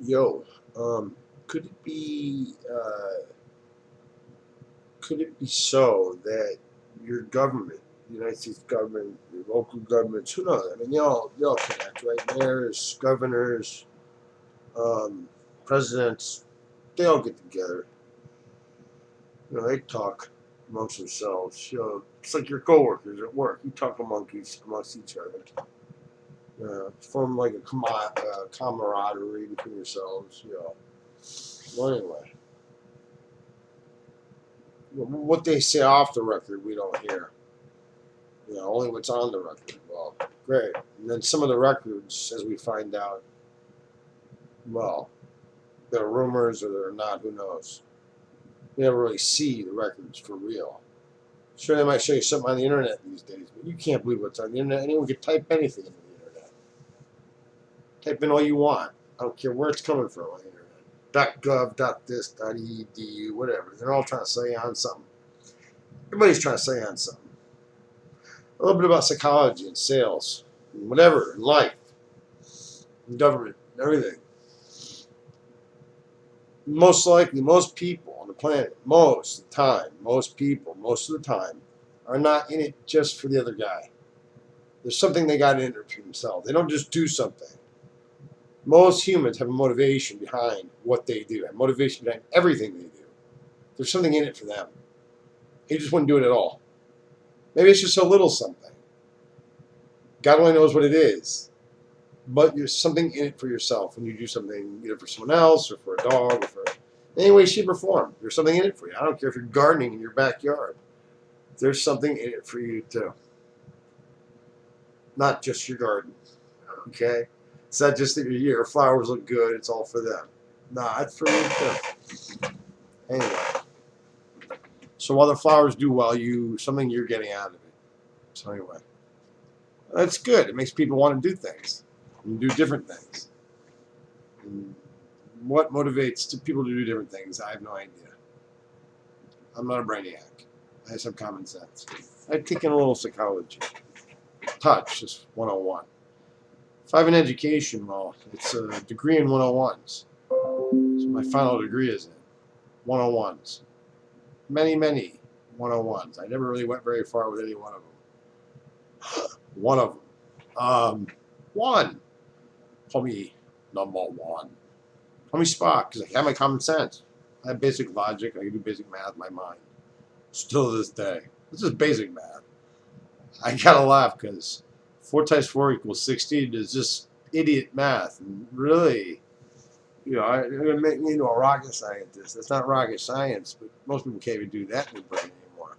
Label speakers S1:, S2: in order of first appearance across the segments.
S1: Yo, could it be so that your government, the United States government, your local governments, who knows? I mean, they all connect, right? Mayors, governors, um, presidents, they all get together. They talk amongst themselves. It's like your coworkers at work. You talk amongst each other. Form like a camaraderie between yourselves. Well, anyway, what they say off the record, we don't hear. Only what's on the record. Well, great. And then some of the records, as we find out, well, they're rumors or they're not. Who knows? You never really see the records for real. Sure, they might show you something on the internet these days, but you can't believe what's on the internet. Anyone can type anything into the internet. Type in all you want. I don't care where it's coming from on the internet. .gov, .this, .edu, whatever. They're all trying to say on something. Everybody's trying to say on something. A little bit about psychology and sales, and whatever, in life, in government, and everything. Most likely, most people on the planet, most of the time, most people, most of the time, are not in it just for the other guy. There's something they got in it for themselves. They don't just do something. Most humans have a motivation behind what they do, a motivation behind everything they do. There's something in it for them. They just wouldn't do it at all. Maybe it's just a little something. God only knows what it is. But there's something in it for yourself when you do something either for someone else or for a dog or for any way, shape, or form. There's something in it for you. I don't care if you're gardening in your backyard. There's something in it for you too. Not just your garden. Okay? It's not just that your flowers look good, it's all for them. Nah, it's for me too. Anyway. So while the flowers do well, something you're getting out of it. So anyway. That's good. It makes people want to do things and do different things. And what motivates people to do different things? I have no idea. I'm not a brainiac. I have some common sense. I've taken a little psychology. Touch, just 101. If I have an education, well, it's a degree in 101s. So my final degree is in 101s. Many, many 101s. I never really went very far with any one of them. One of them. One. Call me number one. Call me Spock, because I have my common sense. I have basic logic. I can do basic math in my mind. Still to this day. This is basic math. I gotta laugh because 4 times 4 equals 16 is just idiot math. And really, I'm going to make me into a rocket scientist. That's not rocket science, but most people can't even do that in their brain anymore.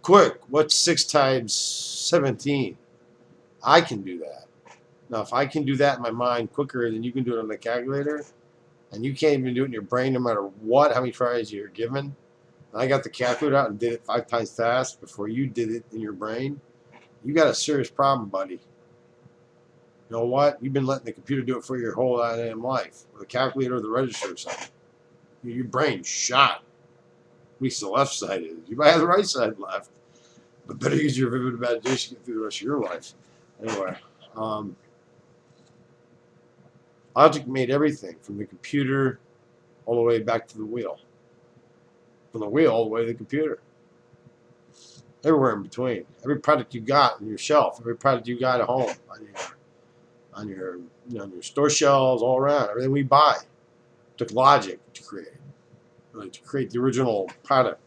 S1: Quick, what's 6 times 17? I can do that. Now, if I can do that in my mind quicker than you can do it on the calculator, and you can't even do it in your brain no matter how many tries you're given, and I got the calculator out and did it 5 times fast before you did it in your brain, you got a serious problem, buddy. You know what? You've been letting the computer do it for your whole damn life, or the calculator or the register or something. Your brain's shot. At least the left side is. You might have the right side left, but better use your vivid imagination to get through the rest of your life. Anyway, logic made everything from the computer all the way back to the wheel. From the wheel all the way to the computer. Everywhere in between. Every product you got on your shelf, every product you got at home, on your store shelves, all around, everything we buy took logic to create. Like to create the original product.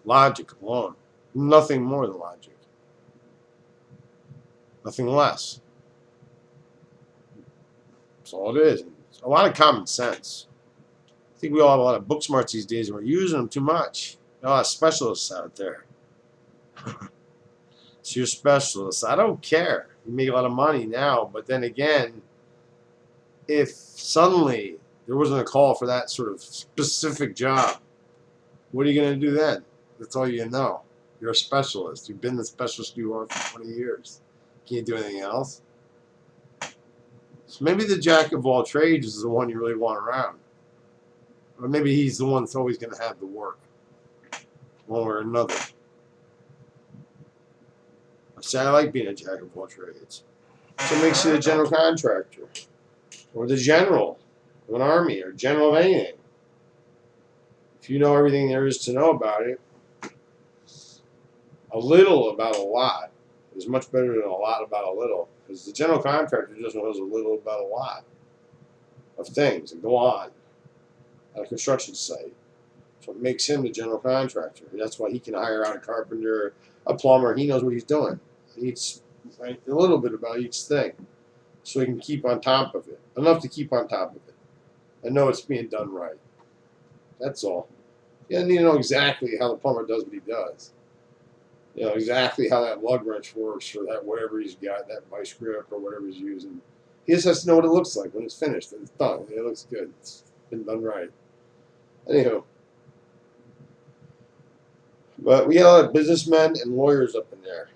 S1: Logic alone. Nothing more than logic. Nothing less. That's all it is. It's a lot of common sense. I think we all have a lot of book smarts these days and we're using them too much. There are a lot of specialists out there. So you're a specialist. I don't care. You make a lot of money now, but then again, if suddenly there wasn't a call for that sort of specific job, what are you going to do then? That's all you know. You're a specialist. You've been the specialist you are for 20 years. Can't do anything else. So maybe the jack of all trades is the one you really want around. Or maybe he's the one that's always going to have the work, one way or another. I say I like being a jack of all trades. So it makes you the general contractor or the general. of an army or general of anything. If you know everything there is to know about it, a little about a lot is much better than a lot about a little. Because the general contractor just knows a little about a lot of things that go on at a construction site. So it makes him the general contractor. That's why he can hire out a carpenter, a plumber. He knows what he's doing. He's a little bit about each thing, so he can keep on top of it. Enough to keep on top of it and know it's being done right. That's all. You don't need to know exactly how the plumber does what he does. You know exactly how that lug wrench works for that whatever he's got, that vice grip or whatever he's using. He just has to know what it looks like when it's finished and it's done. It looks good. It's been done right. Anywho. But we got a lot of businessmen and lawyers up in there.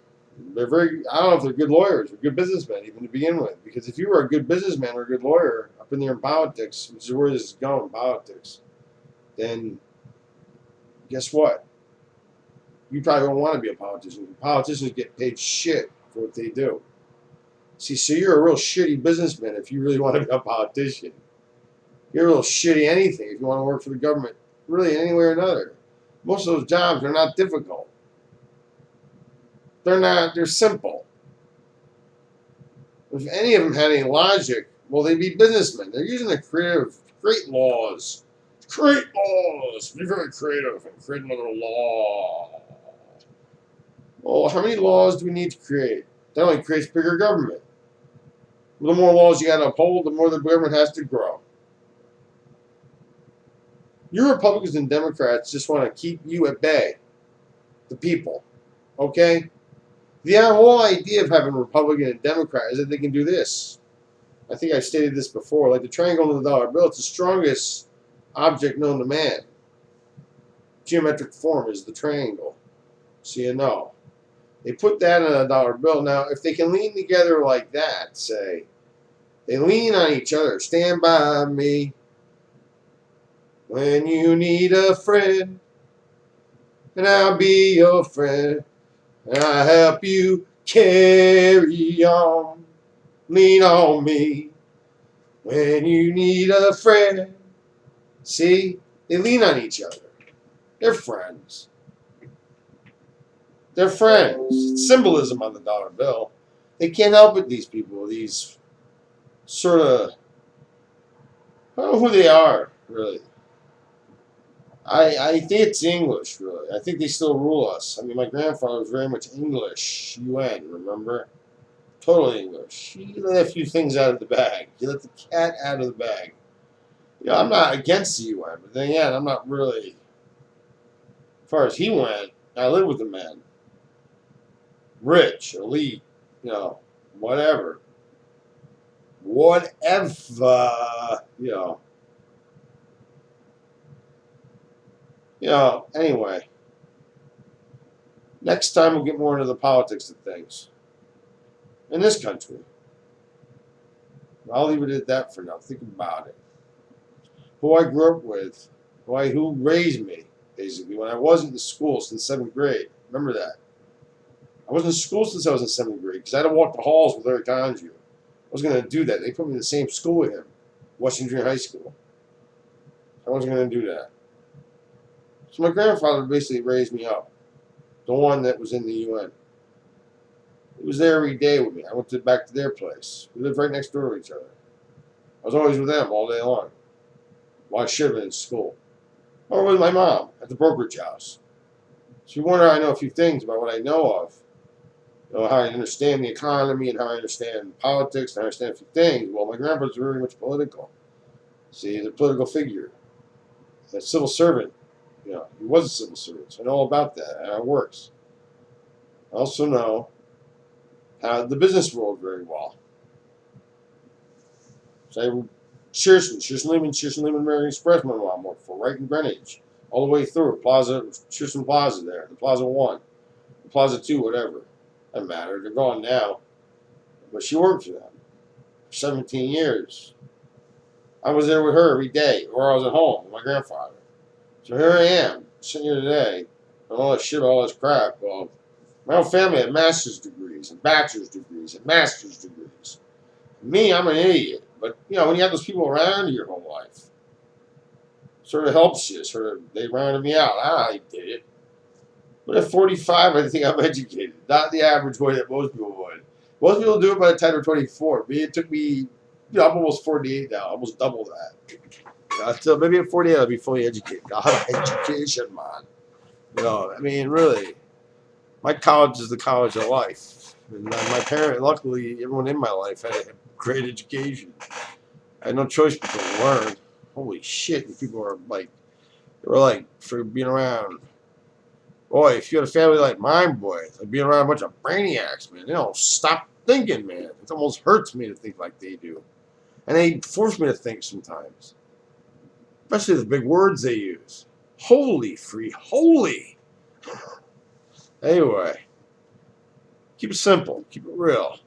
S1: They're very, I don't know if they're good lawyers or good businessmen even to begin with. Because if you were a good businessman or a good lawyer up in there in politics, which is where this is going, politics, then guess what? You probably don't want to be a politician. Politicians get paid shit for what they do. See, so you're a real shitty businessman if you really want to be a politician. You're a real shitty anything if you want to work for the government, really anywhere or another. Most of those jobs are not difficult. They're simple. If any of them had any logic, well, they'd be businessmen. They're using the create laws. Create laws. Be very creative and create another law. Well, how many laws do we need to create? That only creates bigger government. The more laws you got to uphold, the more the government has to grow. You Republicans and Democrats just want to keep you at bay, the people, okay? The whole idea of having Republican and Democrat is that they can do this. I think I've stated this before, like the triangle on the dollar bill, it's the strongest object known to man. Geometric form is the triangle, so you know. They put that on a dollar bill. Now, if they can lean together like that, say, they lean on each other, stand by me when you need a friend, and I'll be your friend, and I'll help you carry on. Lean on me when you need a friend. See? They lean on each other. They're friends. They're friends. It's symbolism on the dollar bill. They can't help it, these people. These sort of... I don't know who they are, really. I think it's English, really. I think they still rule us. I mean, my grandfather was very much English. UN, remember? Totally English. He let a few things out of the bag. He let the cat out of the bag. You know, I'm not against the UN, but then again, I'm not really... As far as he went, I lived with the man. Rich, elite, you know, whatever. Whatever, you know. You know, anyway. Next time we'll get more into the politics of things. In this country. I'll leave it at that for now. Think about it. Who I grew up with. Who raised me, basically. When I wasn't in school since 7th grade. Remember that. I wasn't in school since I was in 7th grade. Because I had to walk the halls with Eric Conjou. I was going to do that. They put me in the same school with him. Washington Junior High School. I wasn't going to do that. So my grandfather basically raised me up. The one that was in the UN. He was there every day with me. I went back to their place. We lived right next door to each other. I was always with them all day long. Well, I should have been in school. Or with my mom at the brokerage house. So you wonder how I know a few things about what I know of. You know, how I understand the economy and how I understand politics and I understand a few things. Well, my grandpa's very much political. See, he's a political figure. A civil servant. You know, he was a civil servant, so I know all about that and how it works. I also know how the business world very well. So Shearson Lehman American Express, my mom worked for, right in Greenwich, all the way through Shearson Plaza there, the Plaza 1, the Plaza 2, whatever. Doesn't matter, they're gone now. But she worked for them for 17 years. I was there with her every day, or I was at home with my grandfather. So here I am, sitting here today, and all this shit, all this crap. Well, my whole family had master's degrees, and bachelor's degrees, and master's degrees. Me, I'm an idiot.
S2: But when you have those people around you your whole life, sort of helps you. They rounded me out. I did it. But at 45, I think I'm educated. Not the average way that most people would. Most people do it by the time they're 24. It took me, I'm almost 48 now. Almost double that. So maybe at 48, I'll be fully educated. God, education, man. I mean, really, my college is the college of life. And my parents, luckily, everyone in my life had a great education. I had no choice but to learn. Holy shit, and people are like, they were like, for being around. Boy, if you had a family like mine, boy, like being around a bunch of brainiacs, man, they don't stop thinking, man. It almost hurts me to think like they do. And they force me to think sometimes. Especially the big words they use. Holy. Anyway, keep it simple. Keep it real.